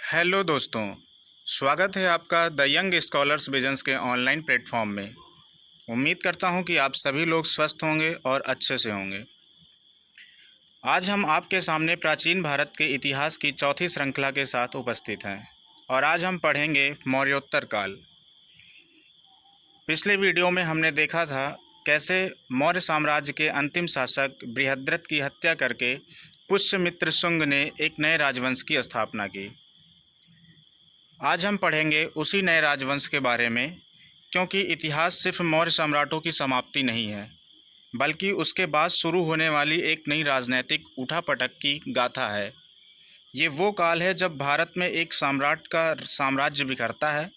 Hello दोस्तों, स्वागत है आपका द यंग स्कॉलर्स विजन्स के ऑनलाइन प्लेटफॉर्म में। उम्मीद करता हूं कि आप सभी लोग स्वस्थ होंगे और अच्छे से होंगे। आज हम आपके सामने प्राचीन भारत के इतिहास की चौथी श्रृंखला के साथ उपस्थित हैं और आज हम पढ़ेंगे मौर्योत्तर काल। पिछले वीडियो में हमने देखा था कैसे मौर्य साम्राज्य के अंतिम शासक बृहद्रथ की हत्या करके पुष्यमित्र शुंग ने एक नए राजवंश की स्थापना की। आज हम पढ़ेंगे उसी नए राजवंश के बारे में, क्योंकि इतिहास सिर्फ मौर्य सम्राटों की समाप्ति नहीं है, बल्कि उसके बाद शुरू होने वाली एक नई राजनैतिक उठापटक की गाथा है। ये वो काल है जब भारत में एक सम्राट का साम्राज्य बिखरता है,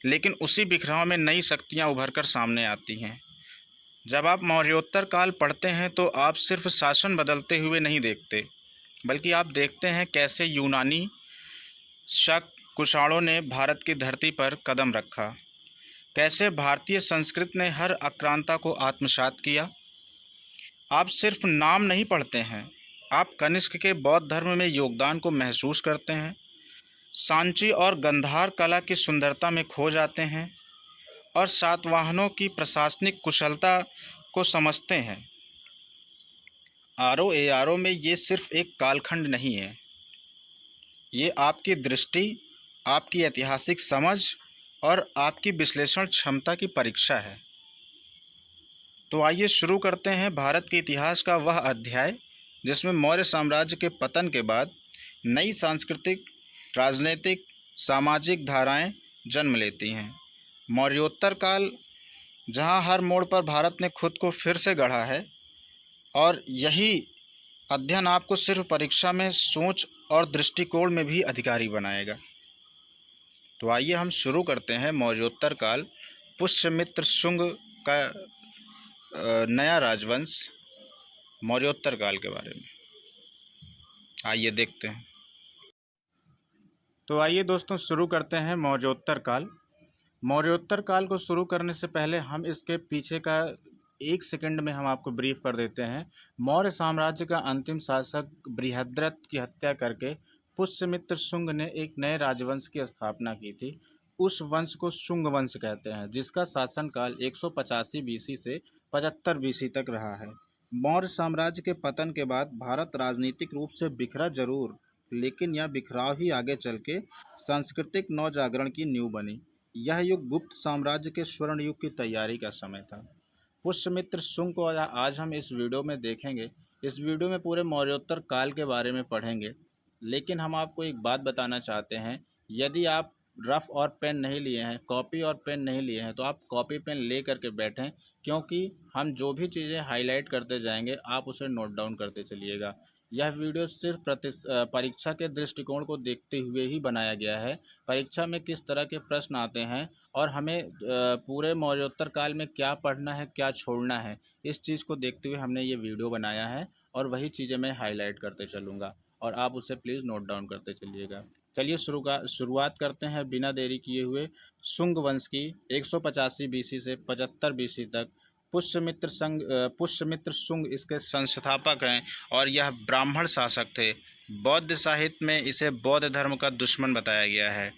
लेकिन उसी बिखराव में नई शक्तियाँ उभर कर सामने आती हैं। जब आप मौर्योत्तर काल पढ़ते हैं तो आप सिर्फ शासन बदलते हुए नहीं देखते, बल्कि आप देखते हैं कैसे यूनानी, शक, कुषाणों ने भारत की धरती पर कदम रखा, कैसे भारतीय संस्कृति ने हर आक्रांता को आत्मसात किया। आप सिर्फ नाम नहीं पढ़ते हैं, आप कनिष्क के बौद्ध धर्म में योगदान को महसूस करते हैं, सांची और गंधार कला की सुंदरता में खो जाते हैं और सातवाहनों की प्रशासनिक कुशलता को समझते हैं। आरो में ये सिर्फ एक कालखंड नहीं है, ये आपकी दृष्टि, आपकी ऐतिहासिक समझ और आपकी विश्लेषण क्षमता की परीक्षा है। तो आइए शुरू करते हैं भारत के इतिहास का वह अध्याय जिसमें मौर्य साम्राज्य के पतन के बाद नई सांस्कृतिक, राजनीतिक, सामाजिक धाराएं जन्म लेती हैं। मौर्योत्तर काल, जहां हर मोड़ पर भारत ने खुद को फिर से गढ़ा है, और यही अध्ययन आपको सिर्फ परीक्षा में सोच और दृष्टिकोण में भी अधिकारी बनाएगा। तो आइए हम शुरू करते हैं मौर्योत्तर काल, पुष्यमित्र शुंग का नया राजवंश मौर्योत्तर काल के बारे में। आइए देखते हैं। तो आइए दोस्तों शुरू करते हैं मौर्योत्तर काल। मौर्योत्तर काल को शुरू करने से पहले हम इसके पीछे का एक सेकंड में हम आपको ब्रीफ कर देते हैं। मौर्य साम्राज्य का अंतिम शासक बृहद्रथ की हत्या करके पुष्यमित्र शुंग ने एक नए राजवंश की स्थापना की थी। उस वंश को शुंग वंश कहते हैं, जिसका शासनकाल 185 बीसी से 75 बीसी तक रहा है। मौर्य साम्राज्य के पतन के बाद भारत राजनीतिक रूप से बिखरा जरूर, लेकिन यह बिखराव ही आगे चल के सांस्कृतिक नवजागरण की नींव बनी। यह युग गुप्त साम्राज्य के स्वर्ण युग की तैयारी का समय था। पुष्यमित्र शुंग को आज हम इस वीडियो में देखेंगे। इस वीडियो में पूरे मौर्योत्तर काल के बारे में पढ़ेंगे, लेकिन हम आपको एक बात बताना चाहते हैं। यदि आप रफ़ और पेन नहीं लिए हैं, कॉपी और पेन नहीं लिए हैं, तो आप कॉपी पेन ले करके बैठें, क्योंकि हम जो भी चीज़ें हाईलाइट करते जाएंगे आप उसे नोट डाउन करते चलिएगा। यह वीडियो सिर्फ परीक्षा के दृष्टिकोण को देखते हुए ही बनाया गया है। परीक्षा में किस तरह के प्रश्न आते हैं और हमें पूरे मौर्योत्तर काल में क्या पढ़ना है, क्या छोड़ना है, इस चीज़ को देखते हुए हमने ये वीडियो बनाया है, और वही चीज़ें मैं हाईलाइट करते चलूँगा और आप उसे प्लीज़ नोट डाउन करते चलिएगा। चलिए शुरुआत करते हैं बिना देरी किए हुए। शुंग वंश की 185 बीसी से 75 बीसी तक पुष्यमित्र शुंग इसके संस्थापक हैं और यह ब्राह्मण शासक थे। बौद्ध साहित्य में इसे बौद्ध धर्म का दुश्मन बताया गया है।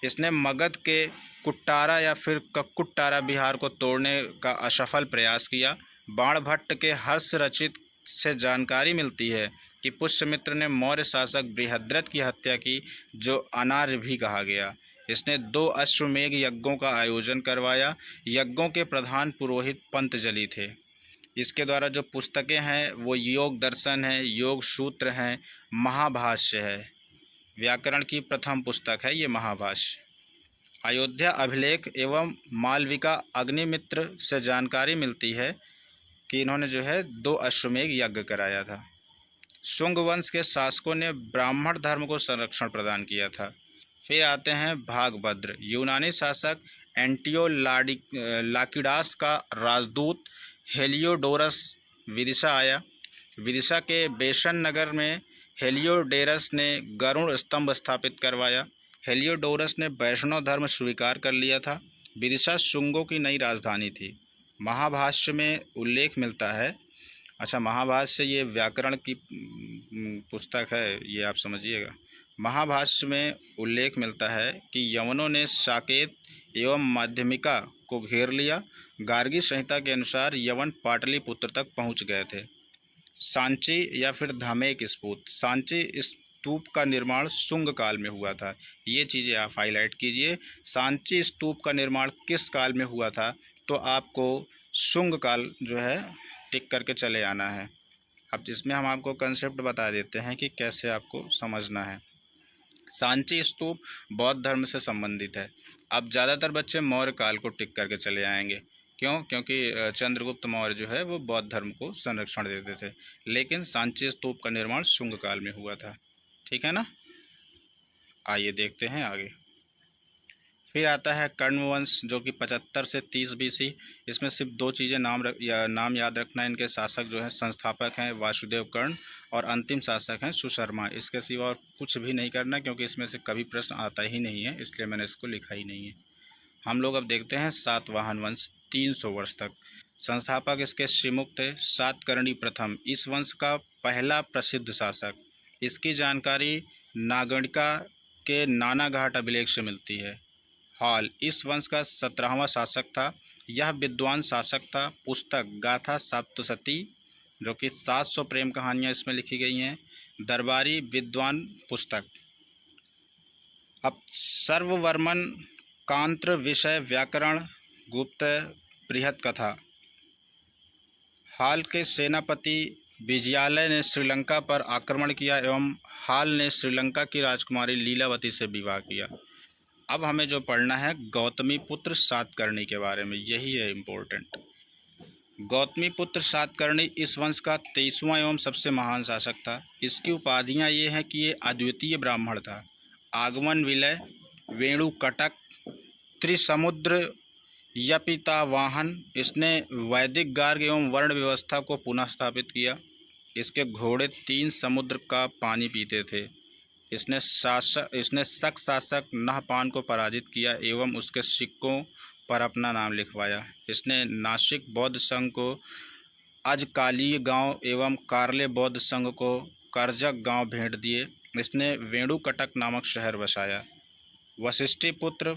इसने मगध के कुट्टारा या फिर कक्कुट्टारा बिहार को तोड़ने का असफल प्रयास किया। बाणभट्ट के हर्ष रचित से जानकारी मिलती है कि पुष्यमित्र ने मौर्य शासक बृहद्रथ की हत्या की, जो अनार्य भी कहा गया। इसने 2 अश्वमेध यज्ञों का आयोजन करवाया। यज्ञों के प्रधान पुरोहित पंतजलि थे। इसके द्वारा जो पुस्तकें हैं वो योग दर्शन है, योग सूत्र हैं, महाभाष्य है। व्याकरण की प्रथम पुस्तक है ये महाभाष्य। अयोध्या अभिलेख एवं मालविका अग्निमित्र से जानकारी मिलती है कि इन्होंने जो है 2 अश्वमेध यज्ञ कराया था। शुंग वंश के शासकों ने ब्राह्मण धर्म को संरक्षण प्रदान किया था। फिर आते हैं भागभद्र। यूनानी शासक लाकिडास का राजदूत हेलियोडोरस विदिशा आया। विदिशा के बेशन नगर में हेलियोडोरस ने गरुड़ स्तंभ स्थापित करवाया। हेलियोडोरस ने वैष्णव धर्म स्वीकार कर लिया था। विदिशा शुंगों की नई राजधानी थी। महाभाष्य में उल्लेख मिलता है। अच्छा, महाभाष्य ये व्याकरण की पुस्तक है, ये आप समझिएगा। महाभाष्य में उल्लेख मिलता है कि यवनों ने साकेत एवं माध्यमिका को घेर लिया। गार्गी संहिता के अनुसार यवन पाटलिपुत्र तक पहुंच गए थे। सांची या फिर धामेक स्तूप, सांची स्तूप का निर्माण शुंग काल में हुआ था। ये चीज़ें आप हाईलाइट कीजिए। सांची स्तूप का निर्माण किस काल में हुआ था, तो आपको शुंग काल जो है टिक करके चले आना है। अब इसमें हम आपको कंसेप्ट बता देते हैं कि कैसे आपको समझना है। सांची स्तूप बौद्ध धर्म से संबंधित है। अब ज़्यादातर बच्चे मौर्य काल को टिक करके चले आएंगे। क्यों? क्योंकि चंद्रगुप्त मौर्य जो है वो बौद्ध धर्म को संरक्षण देते थे, लेकिन सांची स्तूप का निर्माण शुंग काल में हुआ था। ठीक है ना? आइए देखते हैं आगे। फिर आता है कर्ण वंश, जो कि 75 से 30 BC। इसमें सिर्फ दो चीज़ें नाम याद रखना है। इनके शासक जो है संस्थापक हैं वासुदेव कर्ण, और अंतिम शासक हैं सुशर्मा। इसके सिवा और कुछ भी नहीं करना, क्योंकि इसमें से कभी प्रश्न आता ही नहीं है, इसलिए मैंने इसको लिखा ही नहीं है। हम लोग अब देखते हैं सातवाहन वंश, 300 वर्ष तक। संस्थापक इसके श्रीमुख थे सातकर्णी प्रथम, इस वंश का पहला प्रसिद्ध शासक। इसकी जानकारी नागणिका के नाना घाट अभिलेख से मिलती है। हॉल इस वंश का 17वां शासक था। यह विद्वान शासक था। पुस्तक गाथा सप्तशती, जो कि 700 प्रेम कहानियाँ इसमें लिखी गई हैं। दरबारी विद्वान पुस्तक। अब सर्ववर्मन कांत्र विषय व्याकरण गुप्त बृहत कथा। हाल के सेनापति विजयालय ने श्रीलंका पर आक्रमण किया एवं हाल ने श्रीलंका की राजकुमारी लीलावती से विवाह किया। अब हमें जो पढ़ना है गौतमी पुत्र सातकर्णी के बारे में, यही है इम्पोर्टेंट। गौतमी पुत्र सातकर्णी इस वंश का 23वां एवं सबसे महान शासक था। इसकी उपाधियां ये हैं कि ये अद्वितीय ब्राह्मण था। आगमन विलय, वेणु कटक, त्रिसमुद्र यपितावाहन। इसने वैदिक गार्ग एवं वर्ण व्यवस्था को पुनः स्थापित किया। इसके घोड़े 3 समुद्र का पानी पीते थे। इसने शक शासक नहपान को पराजित किया एवं उसके सिक्कों पर अपना नाम लिखवाया। इसने नासिक बौद्ध संघ को अजकालीय गांव एवं कार्ले बौद्ध संघ को करजक गांव भेंट दिए। इसने वेणुकटक नामक शहर बसाया। वशिष्ठी पुत्र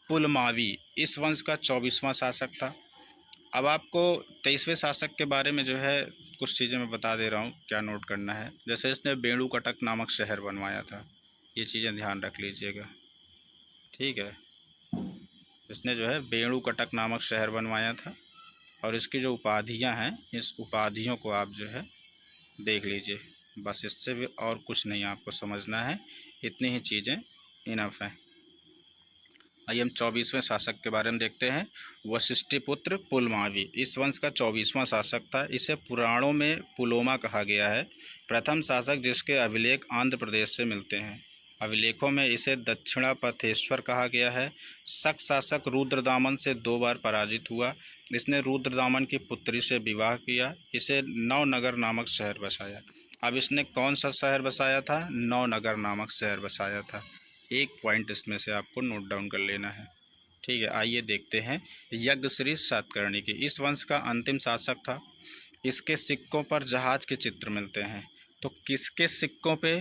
पुलमावी इस वंश का 24वां शासक था। अब आपको 23वें शासक के बारे में जो है कुछ चीज़ें मैं बता दे रहा हूँ, क्या नोट करना है। जैसे इसने वेणुकटक नामक शहर बनवाया था, ये चीज़ें ध्यान रख लीजिएगा। ठीक है, इसने जो है वेणुकटक नामक शहर बनवाया था। और इसकी जो उपाधियाँ हैं, इस उपाधियों को आप जो है देख लीजिए। बस इससे भी और कुछ नहीं आपको समझना है, इतनी ही चीज़ें इनफ हैं। आइए हम 24वें शासक के बारे में देखते हैं। वशिष्ठिपुत्र पुलमावी इस वंश का 24वां शासक था। इसे पुराणों में पुलोमा कहा गया है। प्रथम शासक जिसके अभिलेख आंध्र प्रदेश से मिलते हैं। अभिलेखों में इसे दक्षिणापथेश्वर कहा गया है। शक शासक रुद्रदामन से 2 बार पराजित हुआ। इसने रुद्रदामन की पुत्री से विवाह किया। इसे नवनगर नामक शहर बसाया। अब इसने कौन सा शहर बसाया था? नवनगर नामक शहर बसाया था। एक पॉइंट इसमें से आपको नोट डाउन कर लेना है। ठीक है, आइए देखते हैं यज्ञश्री सातकर्णी की। इस वंश का अंतिम शासक था। इसके सिक्कों पर जहाज के चित्र मिलते हैं। तो किसके सिक्कों पे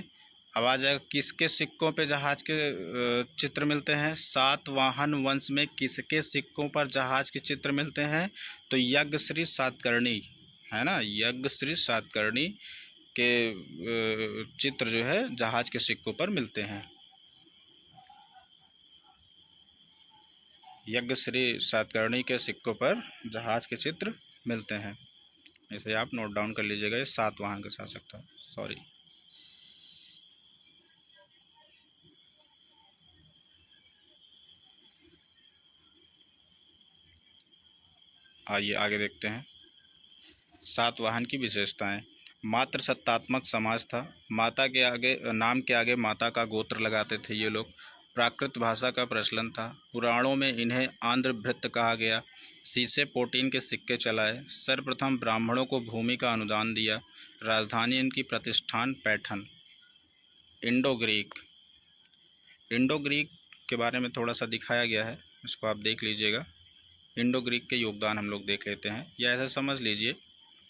आवाज़ आएगा? किसके सिक्कों पे जहाज के चित्र मिलते हैं? सातवाहन वंश में किसके सिक्कों पर जहाज के चित्र मिलते हैं? तो यज्ञश्री सातकर्णी, है ना, यज्ञश्री सातकर्णी के चित्र जो है जहाज के सिक्कों पर मिलते हैं। यज्ञश्री सातकर्णी के सिक्कों पर जहाज के चित्र मिलते हैं। इसे आप नोट डाउन कर लीजिएगा। ये सातवाहन का शासक था। सॉरी, आइए आगे देखते हैं सातवाहन की विशेषताएं। मात्र सत्तात्मक समाज था। माता के आगे, नाम के आगे माता का गोत्र लगाते थे ये लोग। प्राकृत भाषा का प्रचलन था। पुराणों में इन्हें आंध्रभृत्य कहा गया। शीशे पोटीन के सिक्के चलाए। सर्वप्रथम ब्राह्मणों को भूमि का अनुदान दिया। राजधानी इनकी प्रतिष्ठान Paithan. Indo Greek, Indo Greek के बारे में थोड़ा सा दिखाया गया है, इसको आप देख लीजिएगा। इंडो ग्रीक के योगदान हम लोग देख लेते हैं। या ऐसा समझ लीजिए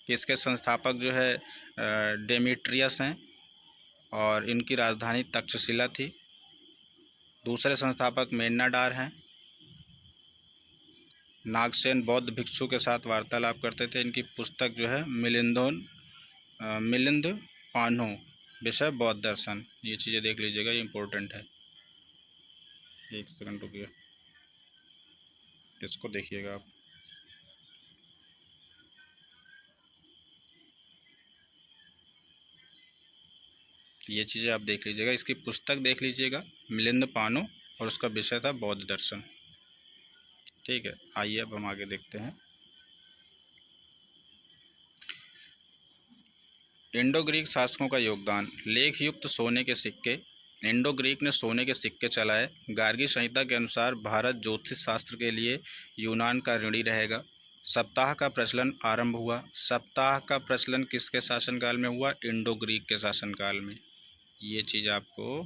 कि इसके संस्थापक जो है डेमेट्रियस हैं, और इनकी राजधानी तक्षशिला थी। दूसरे संस्थापक मेन्नाडार हैं। नागसेन बौद्ध भिक्षु के साथ वार्तालाप करते थे। इनकी पुस्तक जो है मिलिंद पानो, विषय बौद्ध दर्शन। ये चीज़ें देख लीजिएगा, ये इम्पोर्टेंट है। एक सेकंड रुकिए, इसको देखिएगा आप। ये चीज़ें आप देख लीजिएगा, इसकी पुस्तक देख लीजिएगा, मिलिंद पानो, और उसका विषय था बौद्ध दर्शन। ठीक है, आइए अब हम आगे देखते हैं। इंडो ग्रीक शासकों का योगदान। लेख युक्त सोने के सिक्के। इंडो ग्रीक ने सोने के सिक्के चलाए। गार्गी संहिता के अनुसार भारत ज्योतिष शास्त्र के लिए यूनान का ऋणी रहेगा। सप्ताह का प्रचलन आरंभ हुआ। सप्ताह का प्रचलन किसके शासनकाल में हुआ? इंडो ग्रीक के शासनकाल में। ये चीज़ आपको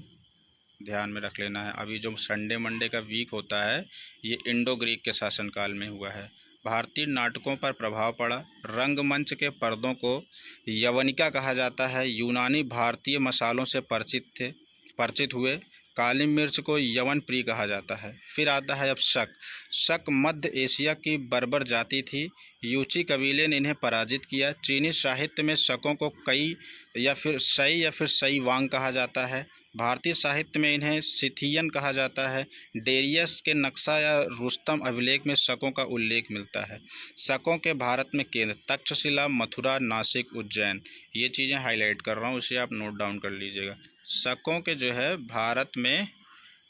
ध्यान में रख लेना है। अभी जो संडे मंडे का वीक होता है, ये इंडो ग्रीक के शासनकाल में हुआ है। भारतीय नाटकों पर प्रभाव पड़ा। रंगमंच के पर्दों को यवनिका कहा जाता है। यूनानी भारतीय मसालों से परिचित हुए। काली मिर्च को यवन प्रिय कहा जाता है। फिर आता है अब शक। शक मध्य एशिया की बर्बर जाति थी। यूची कबीले ने इन्हें पराजित किया। चीनी साहित्य में शकों को कई या फिर सई वांग कहा जाता है। भारतीय साहित्य में इन्हें सिथियन कहा जाता है। डेरियस के नक्शा या रुस्तम अभिलेख में शकों का उल्लेख मिलता है। शकों के भारत में केंद्र तक्षशिला, मथुरा, नासिक, उज्जैन। ये चीज़ें हाईलाइट कर रहा हूँ, इसे आप नोट डाउन कर लीजिएगा। शकों के जो है भारत में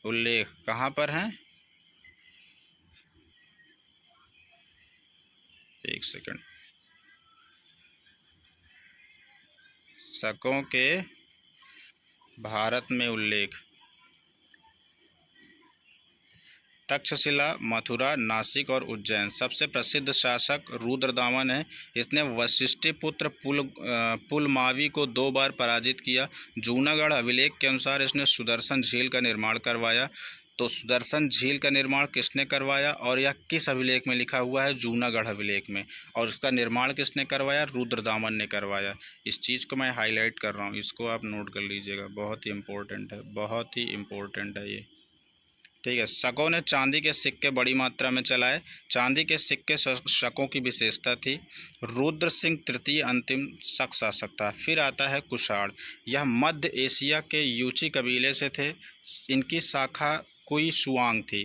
उल्लेख कहाँ पर हैं? एक सेकंड। शकों के भारत में उल्लेख तक्षशिला, मथुरा, नासिक और उज्जैन। सबसे प्रसिद्ध शासक रुद्रदामन है। इसने वशिष्ठिपुत्र पुलमावी को 2 बार पराजित किया। जूनागढ़ अभिलेख के अनुसार इसने सुदर्शन झील का निर्माण करवाया। तो सुदर्शन झील का निर्माण किसने करवाया और यह किस अभिलेख में लिखा हुआ है? जूनागढ़ अभिलेख में। और उसका निर्माण किसने करवाया? रुद्रदामन ने करवाया। इस चीज़ को मैं हाईलाइट कर रहा हूँ, इसको आप नोट कर लीजिएगा, बहुत ही इम्पोर्टेंट है, बहुत ही इम्पोर्टेंट है ये। ठीक है। शकों ने चांदी के सिक्के बड़ी मात्रा में चलाए। चांदी के सिक्के शकों की विशेषता थी। रुद्र सिंह तृतीय अंतिम शक शासक था। फिर आता है कुषाण। यह मध्य एशिया के यूची कबीले से थे। इनकी शाखा कुई शुआंग थी।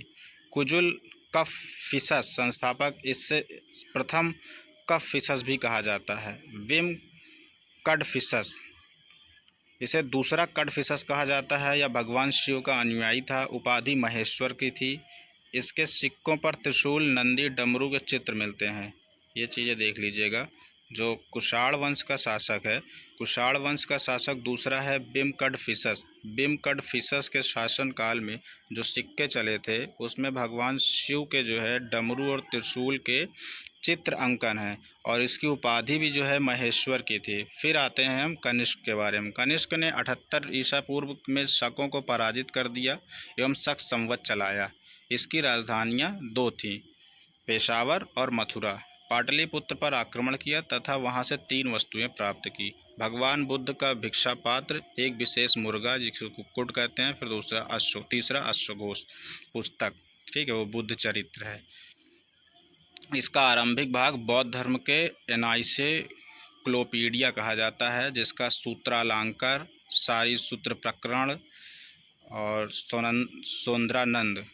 कुजुल कफिसस संस्थापक, इससे प्रथम कफिसस भी कहा जाता है। विम कडफिसस, इसे दूसरा कडफिसस कहा जाता है। यह भगवान शिव का अनुयायी था। उपाधि महेश्वर की थी। इसके सिक्कों पर त्रिशूल, नंदी, डमरू के चित्र मिलते हैं। ये चीज़ें देख लीजिएगा। जो कुषाण वंश का शासक है, कुषाण वंश का शासक दूसरा है बिमकडफिसस। बिमकडफिसस के शासनकाल में जो सिक्के चले थे उसमें भगवान शिव के जो है डमरू और त्रिशूल के चित्र अंकन है, और इसकी उपाधि भी जो है महेश्वर की थी। फिर आते हैं हम कनिष्क के बारे में। कनिष्क ने 78 ईसा पूर्व में शकों को पराजित कर दिया एवं शक संवत चलाया। इसकी राजधानियाँ 2 थीं, पेशावर और मथुरा। पाटलिपुत्र पर आक्रमण किया तथा वहां से 3 वस्तुएं प्राप्त की। भगवान बुद्ध का भिक्षा पात्र, एक विशेष मुर्गा जिसको कुक्कुट कहते हैं, फिर तीसरा अश्वघोष पुस्तक। ठीक है, वो बुद्ध चरित्र है। इसका आरंभिक भाग बौद्ध धर्म के एनाइसेक्लोपीडिया कहा जाता है, जिसका सूत्रालंकार, सारी सूत्र प्रकरण और सौंदरानंद।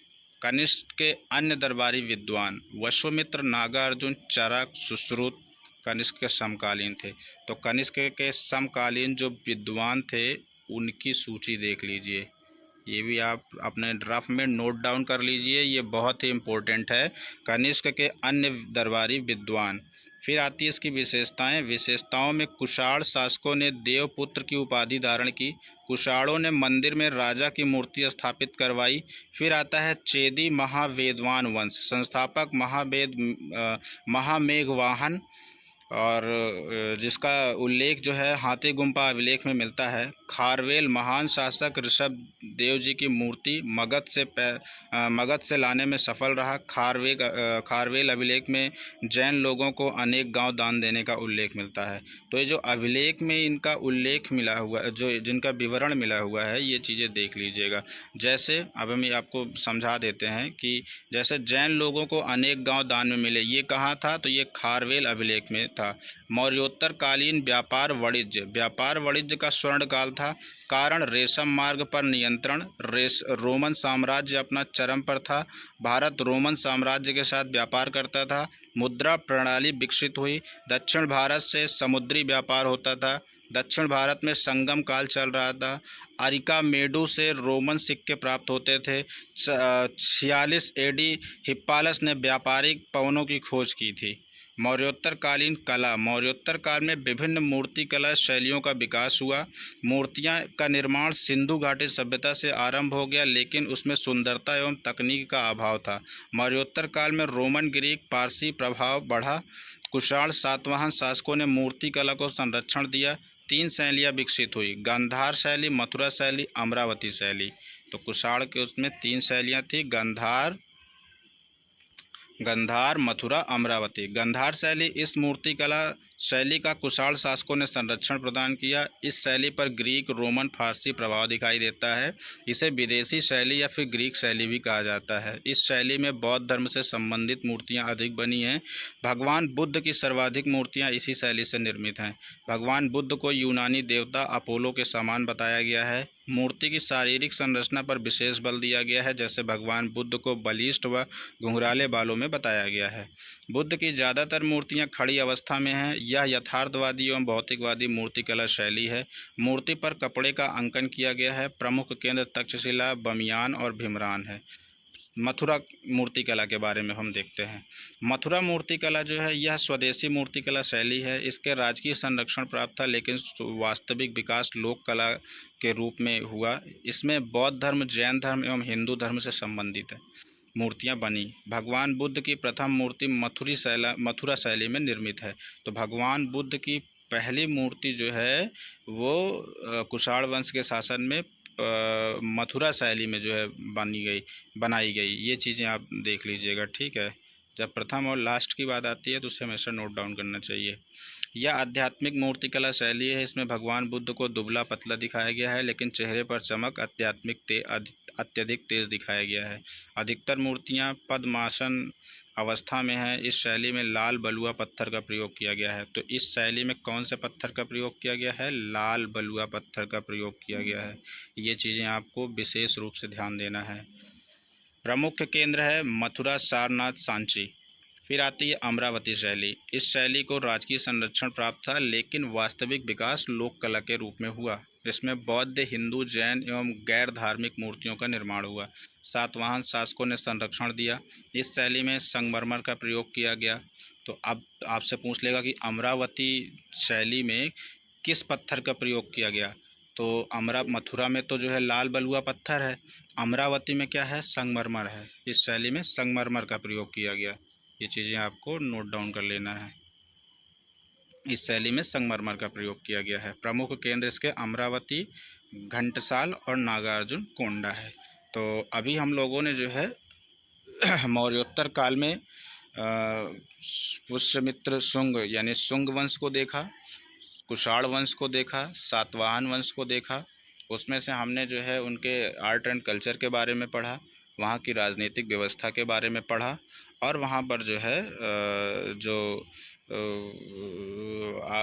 कनिष्क के अन्य दरबारी विद्वान वशोमित्र, नागार्जुन, चरक, सुश्रुत कनिष्क के समकालीन थे। तो कनिष्क के समकालीन जो विद्वान थे उनकी सूची देख लीजिए। ये भी आप अपने ड्राफ्ट में नोट डाउन कर लीजिए, ये बहुत ही इम्पोर्टेंट है। कनिष्क के अन्य दरबारी विद्वान। फिर आती है इसकी विशेषताएं। विशेषताओं में कुषाण शासकों ने देवपुत्र की उपाधि धारण की। कुषाणों ने मंदिर में राजा की मूर्ति स्थापित करवाई। फिर आता है चेदी महावेदवान वंश। संस्थापक महामेघवाहन। और जिसका उल्लेख जो है हाथी गुम्फा अभिलेख में मिलता है। खारवेल महान शासक ऋषभ देव जी की मूर्ति मगध से लाने में सफल रहा। खारवेल अभिलेख में जैन लोगों को अनेक गांव दान देने का उल्लेख मिलता है। तो ये जो अभिलेख में इनका उल्लेख मिला हुआ, जो जिनका विवरण मिला हुआ है, ये चीज़ें देख लीजिएगा। जैसे अब हम आपको समझा देते हैं कि जैसे जैन लोगों को अनेक गांव दान में मिले, ये कहाँ था? तो ये खारवेल अभिलेख में था। मौर्योत्तर कालीन व्यापार वाणिज्य का स्वर्ण काल था। कारण रेशम मार्ग पर नियंत्रण। रोमन साम्राज्य अपना चरम पर था। भारत रोमन साम्राज्य के साथ व्यापार करता था। मुद्रा प्रणाली विकसित हुई। दक्षिण भारत से समुद्री व्यापार होता था। दक्षिण भारत में संगम काल चल रहा था। अरिकामेडू से रोमन सिक्के प्राप्त होते थे। 46 एडी हिप्पालस ने व्यापारिक पवनों की खोज की थी। मौर्योत्तरकालीन कला। मौर्योत्तर काल में विभिन्न मूर्ति कला शैलियों का विकास हुआ। मूर्तियां का निर्माण सिंधु घाटी सभ्यता से आरंभ हो गया, लेकिन उसमें सुंदरता एवं तकनीक का अभाव था। मौर्योत्तर काल में रोमन, ग्रीक, पारसी प्रभाव बढ़ा। कुषाण सातवाहन शासकों ने मूर्ति कला को संरक्षण दिया। 3 शैलियाँ विकसित हुई: गांधार शैली, मथुरा शैली, अमरावती शैली। तो कुषाण के उसमें 3 शैलियाँ थी: गंधार, मथुरा, अमरावती। गंधार शैली, इस मूर्ति कला शैली का कुषाण शासकों ने संरक्षण प्रदान किया। इस शैली पर ग्रीक, रोमन, फारसी प्रभाव दिखाई देता है। इसे विदेशी शैली या फिर ग्रीक शैली भी कहा जाता है। इस शैली में बौद्ध धर्म से संबंधित मूर्तियां अधिक बनी हैं। भगवान बुद्ध की सर्वाधिक मूर्तियां इसी शैली से निर्मित हैं। भगवान बुद्ध को यूनानी देवता अपोलो के समान बताया गया है। मूर्ति की शारीरिक संरचना पर विशेष बल दिया गया है, जैसे भगवान बुद्ध को बलिष्ठ व घुंघराले बालों में बताया गया है। बुद्ध की ज़्यादातर मूर्तियां खड़ी अवस्था में हैं। यह यथार्थवादी एवं भौतिकवादी मूर्तिकला शैली है। मूर्ति पर कपड़े का अंकन किया गया है। प्रमुख केंद्र तक्षशिला, बमियान और भीमरान है। मथुरा मूर्ति कला के बारे में हम देखते हैं। मथुरा मूर्ति कला जो है, यह स्वदेशी मूर्ति कला शैली है। इसके राजकीय संरक्षण प्राप्त था, लेकिन वास्तविक विकास लोक कला के रूप में हुआ। इसमें बौद्ध धर्म, जैन धर्म एवं हिंदू धर्म से संबंधित है मूर्तियां बनी। भगवान बुद्ध की प्रथम मूर्ति मथुरा शैली में निर्मित है। तो भगवान बुद्ध की पहली मूर्ति जो है वो कुषाण वंश के शासन में मथुरा शैली में जो है बनाई गई। ये चीज़ें आप देख लीजिएगा, ठीक है। जब प्रथम और लास्ट की बात आती है तो उसे हमेशा नोट डाउन करना चाहिए। यह आध्यात्मिक मूर्तिकला शैली है। इसमें भगवान बुद्ध को दुबला पतला दिखाया गया है, लेकिन चेहरे पर चमक अत्यधिक तेज दिखाया गया है। अधिकतर मूर्तियां पद्मासन अवस्था में है। इस शैली में लाल बलुआ पत्थर का प्रयोग किया गया है। तो इस शैली में कौन से पत्थर का प्रयोग किया गया है? लाल बलुआ पत्थर का प्रयोग किया गया है। ये चीज़ें आपको विशेष रूप से ध्यान देना है। प्रमुख केंद्र है मथुरा, सारनाथ, सांची। फिर आती है अमरावती शैली। इस शैली को राजकीय संरक्षण प्राप्त था, लेकिन वास्तविक विकास लोक कला के रूप में हुआ। इसमें बौद्ध, हिंदू, जैन एवं गैर धार्मिक मूर्तियों का निर्माण हुआ। सातवाहन शासकों ने संरक्षण दिया। इस शैली में संगमरमर का प्रयोग किया गया। तो अब आपसे पूछ लेगा कि अमरावती शैली में किस पत्थर का प्रयोग किया गया? तो मथुरा में तो जो है लाल बलुआ पत्थर है। अमरावती में क्या है? संगमरमर है। इस शैली में संगमरमर का प्रयोग किया गया। ये चीज़ें आपको नोट डाउन कर लेना है। इस शैली में संगमरमर का प्रयोग किया गया है। प्रमुख केंद्र इसके अमरावती, घंटसाल और नागार्जुन कोंडा है। तो अभी हम लोगों ने जो है मौर्योत्तर काल में पुष्यमित्र शुंग यानी शुंग वंश को देखा, कुषाण वंश को देखा, सातवाहन वंश को देखा। उसमें से हमने जो है उनके आर्ट एंड कल्चर के बारे में पढ़ा, वहाँ की राजनीतिक व्यवस्था के बारे में पढ़ा, और वहाँ पर जो है जो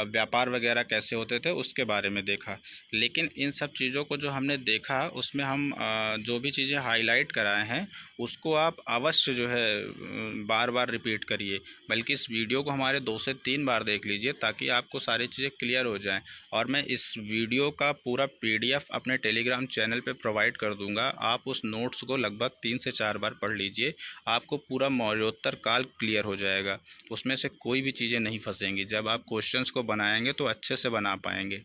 व्यापार वगैरह कैसे होते थे उसके बारे में देखा। लेकिन इन सब चीज़ों को जो हमने देखा उसमें हम जो भी चीज़ें हाईलाइट कराए हैं उसको आप अवश्य जो है बार बार रिपीट करिए, बल्कि इस वीडियो को हमारे 2 से 3 बार देख लीजिए ताकि आपको सारी चीज़ें क्लियर हो जाएं। और मैं इस वीडियो का पूरा PDF अपने टेलीग्राम चैनल पे प्रोवाइड कर दूंगा। आप उस नोट्स को लगभग 3 से 4 बार पढ़ लीजिए, आपको पूरा मौर्योत्तर काल क्लियर हो जाएगा। उसमें से कोई भी चीज़ें नहीं फंसेंगी। जब आप क्वेश्चंस को बनाएंगे तो अच्छे से बना पाएंगे,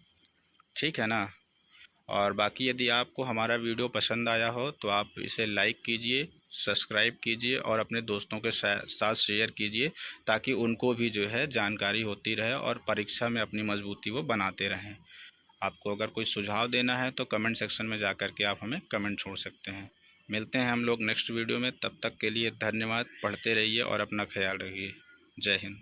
ठीक है ना। और बाकी यदि आपको हमारा वीडियो पसंद आया हो तो आप इसे लाइक कीजिए, सब्सक्राइब कीजिए और अपने दोस्तों के साथ शेयर कीजिए, ताकि उनको भी जो है जानकारी होती रहे और परीक्षा में अपनी मजबूती वो बनाते रहें। आपको अगर कोई सुझाव देना है तो कमेंट सेक्शन में जा कर के आप हमें कमेंट छोड़ सकते हैं। मिलते हैं हम लोग नेक्स्ट वीडियो में, तब तक के लिए धन्यवाद। पढ़ते रहिए और अपना ख्याल रखिए। जय हिंद।